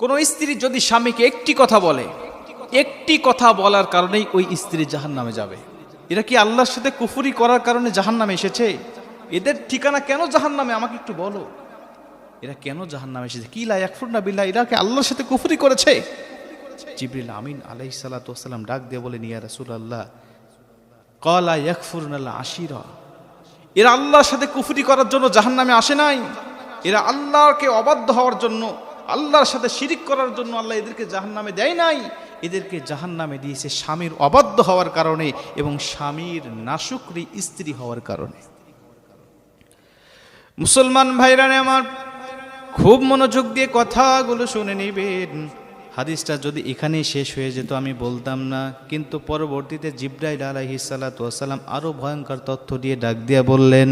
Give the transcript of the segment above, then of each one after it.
কোন স্ত্রী যদি স্বামীকে একটি কথা বলে, একটি কথা বলার কারণেই ওই স্ত্রী জাহান্নামে যাবে। এরা কি আল্লাহর সাথে কুফরি করার কারণে জাহান্নামে এসেছে? এদের ঠিকানা কেন জাহান্নামে আমাকে একটু বলো। এরা কেন জাহান্নামে এসেছে? কি লা ইয়াকফুরনা বিল্লাহ, এরা কি আল্লাহর সাথে কুফরি করেছে? জিবরিল আমিন আলাইহিস সালাতু ওয়াস সালাম ডাক দিয়ে বলেন, ইয়া রাসূলুল্লাহ ক্বালা ইয়াকফুরনাল আশিরা, এরা আল্লাহর সাথে কুফরি করার জন্য জাহান্নামে আসে নাই। এরা আল্লাহকে অবাধ্য হওয়ার জন্য, আল্লাহর সাথে শিরিক করার জন্য আল্লাহ এদেরকে জাহান্নামে দেয় নাই। এদেরকে জাহান্নামে দিয়েছে স্বামীর অবাধ্য হওয়ার কারণে এবং স্বামীর নাশুকরি স্ত্রী হওয়ার কারণে। মুসলমান ভাইরা আমার, খুব মনোযোগ দিয়ে কথাগুলো শুনে নেবেন। হাদিসটা যদি এখানেই শেষ হয়ে যেত আমি বলতাম না, কিন্তু পরবর্তীতে জিবরাইল আলাইহিস সালাতু ওয়াস সালাম আরো ভয়ঙ্কর তথ্য দিয়ে ডাক দিয়া বললেন,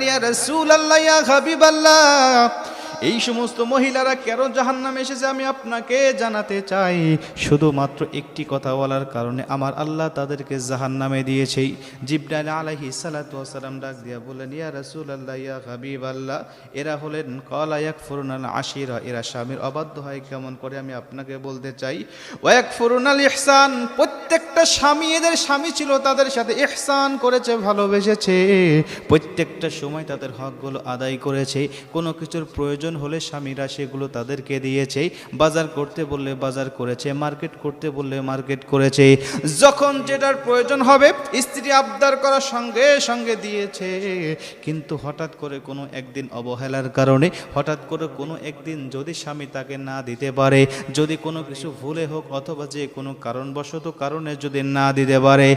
ইয়া রাসূলুল্লাহ, ইয়া হাবিবাল্লাহ, এই সমস্ত মহিলারা কেন জাহান্নামে এসেছে আমি আপনাকে জানাতে চাই। শুধুমাত্র একটি কথা বলার কারণে আমার আল্লাহ তাদেরকে জাহান্নামে দিয়েছে। জিবরাইল আলাইহিস সালাতু ওয়াস সালাম ডাক দিয়া বললেন, ইয়া রাসূলুল্লাহ, ইয়া হাবিবাল্লাহ, এরা হলেন ক্বালা ইয়াকফুরুনাল আশিরা, এরা স্বামীর অবাধ্য হয় কেমন করে আমি আপনাকে বলতে চাই। ওয়া ইয়াকফুরুনাল ইহসান, প্রত্যেকটা স্বামী, এদের স্বামী ছিল তাদের সাথে ইহসান করেছে, ভালোবেসেছে, প্রত্যেকটা সময় তাদের হকগুলো আদায় করেছে। কোনো কিছুর প্রয়োজন হলে স্বামীরা সেগুলো তাদেরকে দিয়েছে, বাজার করতে বললে বাজার করেছে, মার্কেট করতে বললে মার্কেট করেছে, যখন যেটার প্রয়োজন হবে স্ত্রী আবদার করার সঙ্গে সঙ্গে দিয়েছে। কিন্তু হঠাৎ করে কোনো একদিন অবহেলার কারণে, হঠাৎ করে কোনো একদিন যদি স্বামী তাকে না দিতে পারে, যদি কোনো কিছু ভুলে হোক অথবা যে কোনো কারণবশত কারণে যদি না দিতে পারে,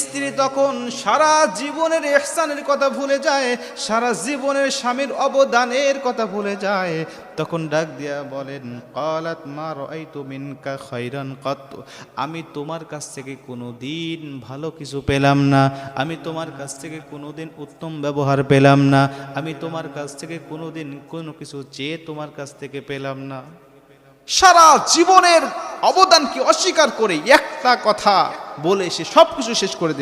স্ত্রী তখন সারা জীবনের ইহসানের কথা ভুলে যায়, সারা জীবনের স্বামীর অবদানের কথা ভুলে যায়। তখন ডাক দিয়া বলেন, ক্বালাত মা রাআইতু মিনকা খায়রান কাত, আমি তোমার কাছ থেকে কোনোদিন ভালো কিছু পেলাম না, আমি তোমার কাছ থেকে কোনোদিন উত্তম ব্যবহার পেলাম না, আমি তোমার কাছ থেকে কোনোদিন কোনো কিছু চেয়ে তোমার কাছ থেকে পেলাম না। সারা জীবনের অবদানকে অস্বীকার করে একটা কথা বলে সে সবকিছু শেষ করে দেয়।